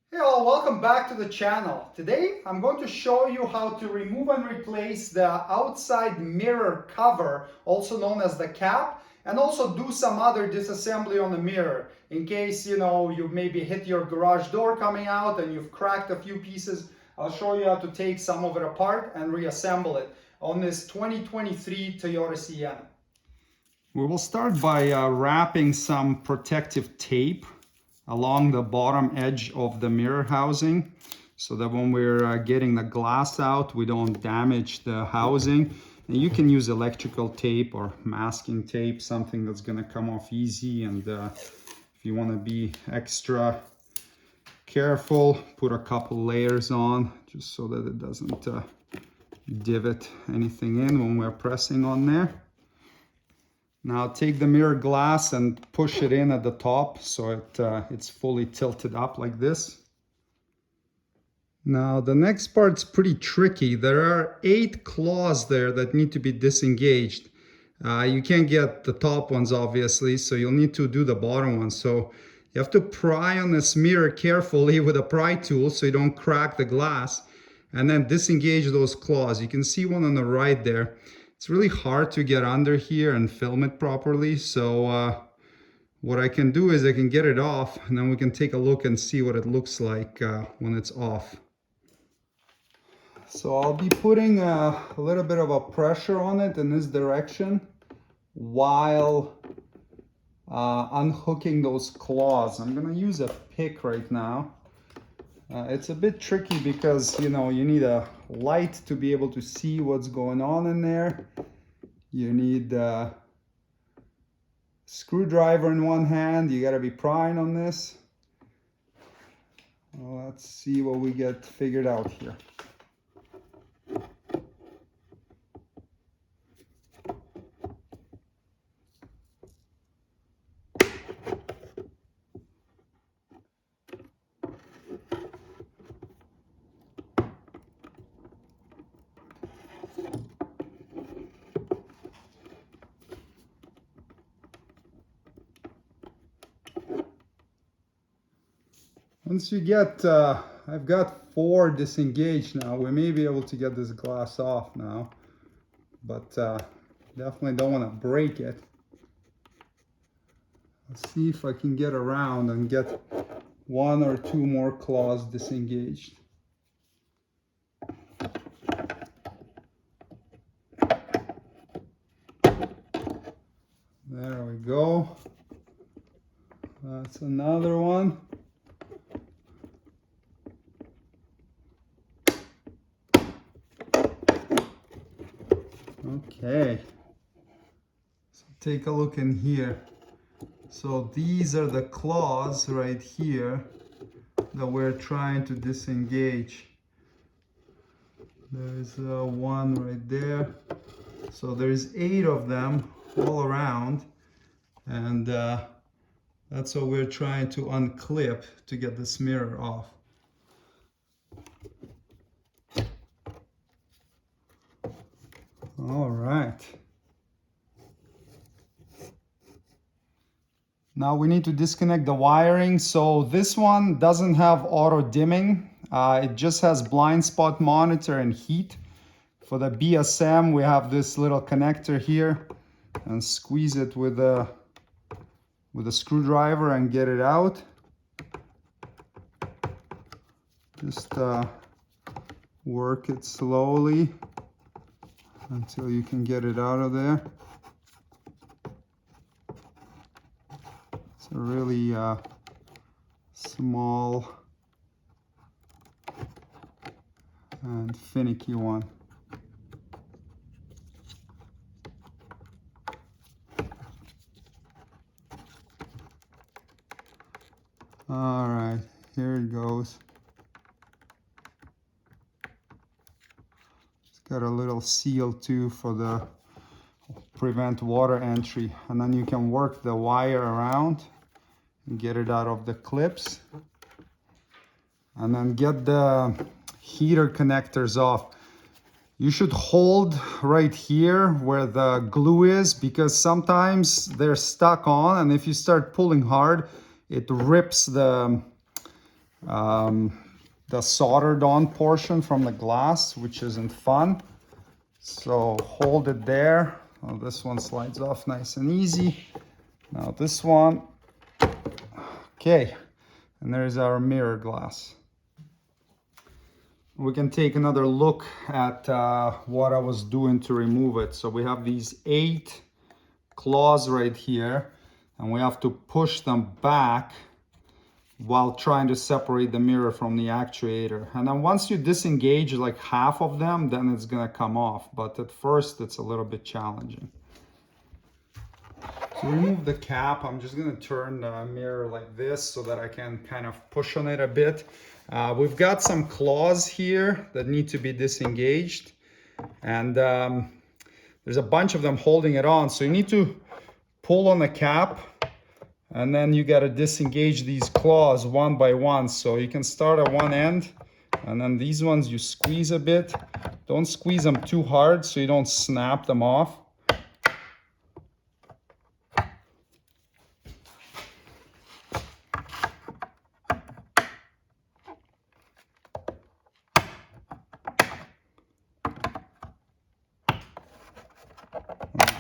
Hey all, welcome back to the channel. Today I'm going to show you how to remove and replace the outside mirror cover, also known as the cap, and also do some other disassembly on the mirror in case you maybe hit your garage door coming out and you've cracked a few pieces. I'll show you how to take some of it apart and reassemble it on this 2023 Toyota Sienna. We will start by wrapping some protective tape along the bottom edge of the mirror housing so that when we're getting the glass out, we don't damage the housing. And you can use electrical tape or masking tape, something that's gonna come off easy. And if you wanna be extra careful, put a couple layers on just so that it doesn't divot anything in when we're pressing on there. Now take the mirror glass and push it in at the top so it's fully tilted up like this. Now the next part's pretty tricky. There are 8 claws there that need to be disengaged. You can't get the top ones obviously, so you'll need to do the bottom ones. So you have to pry on this mirror carefully with a pry tool so you don't crack the glass, and then disengage those claws. You can see one on the right there. It's really hard to get under here and film it properly, so what I can do is I can get it off and then we can take a look and see what it looks like when it's off. So I'll be putting a little bit of a pressure on it in this direction while unhooking those claws. I'm gonna use a pick right now. It's a bit tricky because you need a light to be able to see what's going on in there. You need a screwdriver in one hand. You gotta be prying on this. Well, let's see what we get figured out here. Once you get, I've got 4 disengaged now. We may be able to get this glass off now, but definitely don't want to break it. Let's see if I can get around and get 1 or 2 more claws disengaged. There we go. That's another one. Okay, so take a look in here. So these are the claws right here that we're trying to disengage. There's one right there. So there's 8 of them all around, and that's what we're trying to unclip to get this mirror off. All right. Now we need to disconnect the wiring. So this one doesn't have auto dimming. It just has blind spot monitor and heat. For the BSM, we have this little connector here, and squeeze it with a screwdriver and get it out. Just work it slowly until you can get it out of there. It's a really small and finicky one. All right, here it goes. It's got a little seal too for the prevent water entry, and then you can work the wire around and get it out of the clips, and then get the heater connectors off. You should hold right here where the glue is, because sometimes they're stuck on, and if you start pulling hard, it rips the the soldered on portion from the glass, which isn't fun. So hold it there. Well, this one slides off nice and easy. Now this one, okay, and there's our mirror glass. We can take another look at what I was doing to remove it. So we have these 8 claws right here, and we have to push them back while trying to separate the mirror from the actuator. And then once you disengage like half of them, then it's gonna come off. But at first, it's a little bit challenging. To remove the cap, I'm just gonna turn the mirror like this so that I can kind of push on it a bit. We've got some claws here that need to be disengaged. And there's a bunch of them holding it on. So you need to pull on the cap, and then you got to disengage these claws one by one. So you can start at one end, and then these ones you squeeze a bit. Don't squeeze them too hard so you don't snap them off.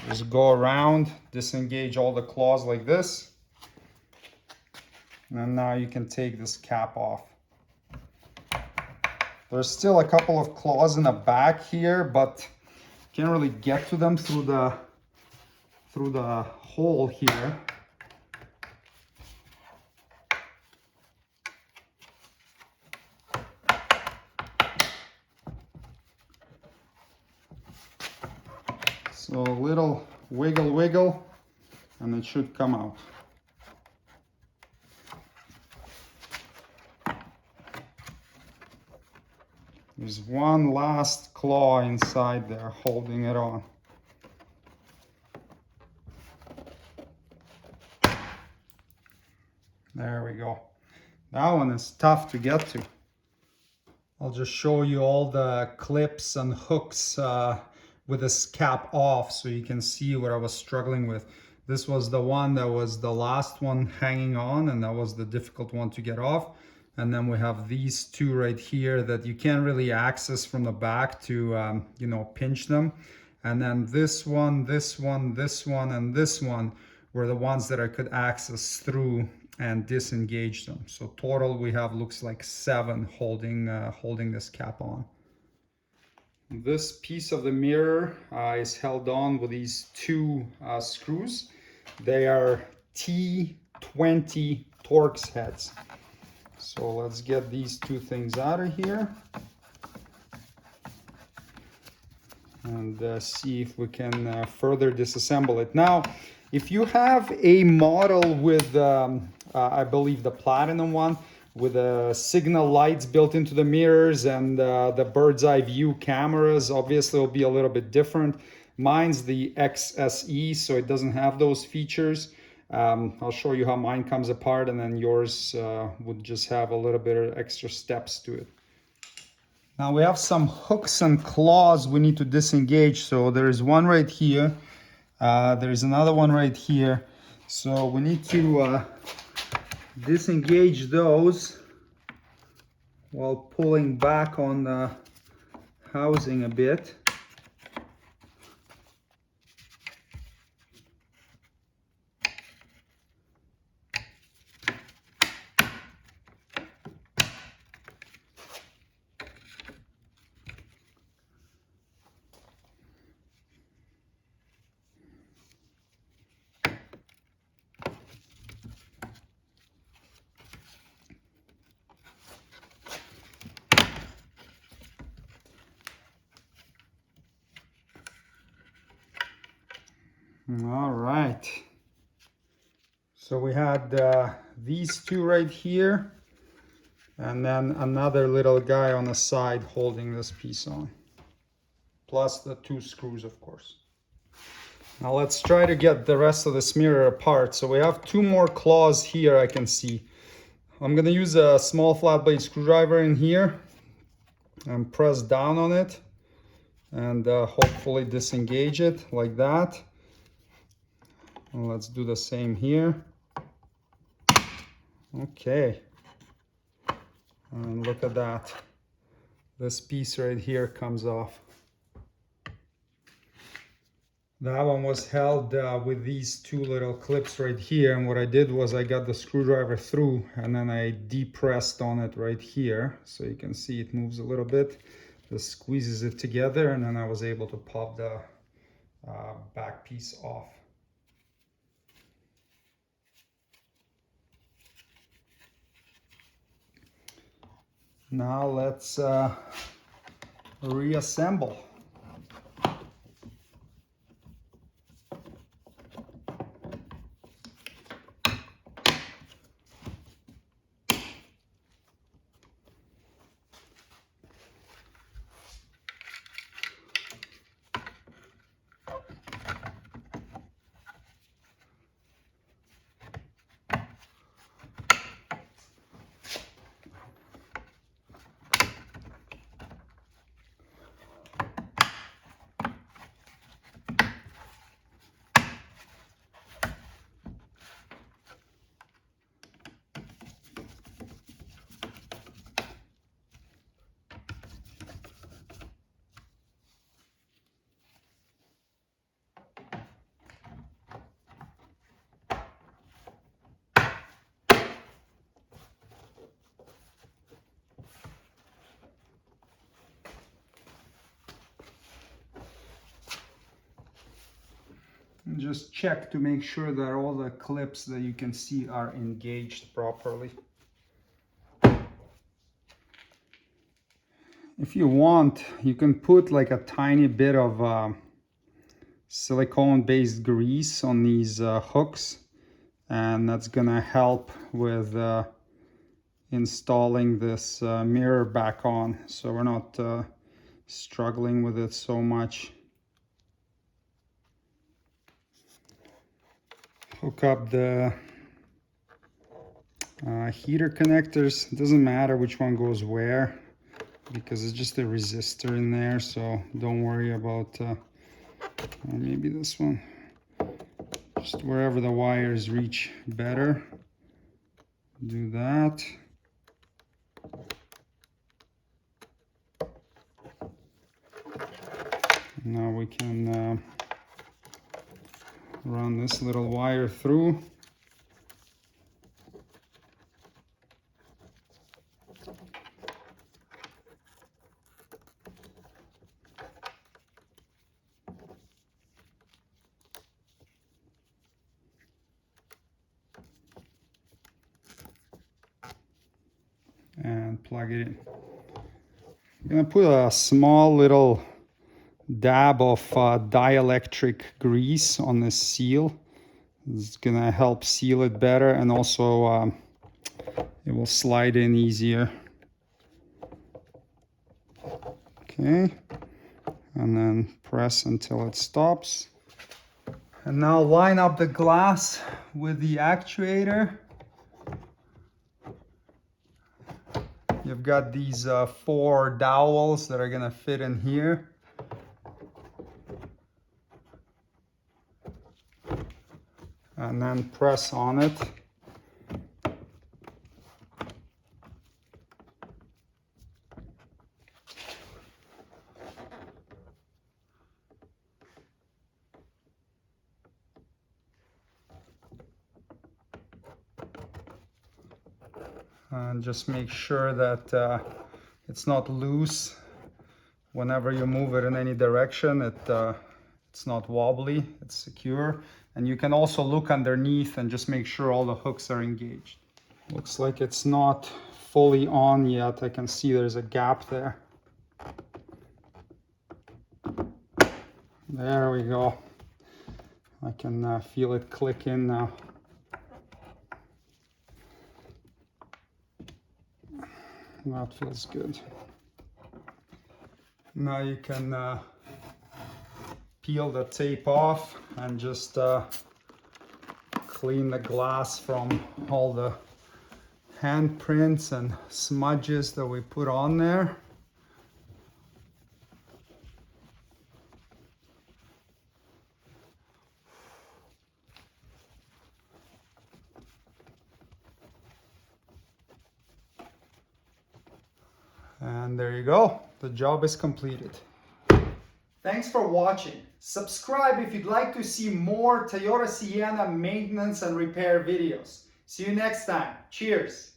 Just go around, disengage all the claws like this. And now you can take this cap off. There's still a couple of claws in the back here, but can't really get to them through the hole here. So a little wiggle, and it should come out. There's one last claw inside there holding it on. There we go. That one is tough to get to. I'll just show you all the clips and hooks with this cap off so you can see what I was struggling with. This was the one that was the last one hanging on, and that was the difficult one to get off. And then we have these 2 right here that you can't really access from the back to, you know, pinch them. And then this one, this one, this one, and this one were the ones that I could access through and disengage them. So total we have looks like 7 holding this cap on. This piece of the mirror is held on with these 2 screws. They are T20 Torx heads. So let's get these 2 things out of here and see if we can further disassemble it. Now, if you have a model with, I believe the platinum one, with signal lights built into the mirrors and the bird's eye view cameras, obviously it'll be a little bit different. Mine's the XSE, so it doesn't have those features. I'll show you how mine comes apart, and then yours would just have a little bit of extra steps to it. Now we have some hooks and claws we need to disengage. So there's one right here. There's another one right here. So we need to disengage those while pulling back on the housing a bit. All right, so we had these 2 right here, and then another little guy on the side holding this piece on, plus the 2 screws, of course. Now let's try to get the rest of this mirror apart. So we have 2 more claws here I can see. I'm gonna use a small flat blade screwdriver in here and press down on it and hopefully disengage it like that. And let's do the same here. Okay. And look at that. This piece right here comes off. That one was held with these two little clips right here, and what I did was I got the screwdriver through and then I depressed on it right here, so you can see it moves a little bit. This squeezes it together, and then I was able to pop the back piece off. Now let's reassemble. And just check to make sure that all the clips that you can see are engaged properly. If you want, you can put like a tiny bit of silicone-based grease on these hooks, and that's gonna help with installing this mirror back on, so we're not struggling with it so much. Hook up the heater connectors. It doesn't matter which one goes where, because it's just a resistor in there, so don't worry about maybe this one, just wherever the wires reach better, do that. Now we can run this little wire through. And plug it in. I'm gonna put a small little dab of dielectric grease on this seal. It's gonna help seal it better, and also it will slide in easier. Okay, and then press until it stops. And now line up the glass with the actuator. You've got these 4 dowels that are gonna fit in here. And then press on it. And just make sure that it's not loose. Whenever you move it in any direction, it's not wobbly, it's secure. And you can also look underneath and just make sure all the hooks are engaged. Looks like it's not fully on yet. I can see there's a gap there. There we go. I can feel it click in now. That feels good. Now you can peel the tape off and just clean the glass from all the handprints and smudges that we put on there. And there you go. The job is completed. Thanks for watching. Subscribe if you'd like to see more Toyota Sienna maintenance and repair videos. See you next time. Cheers.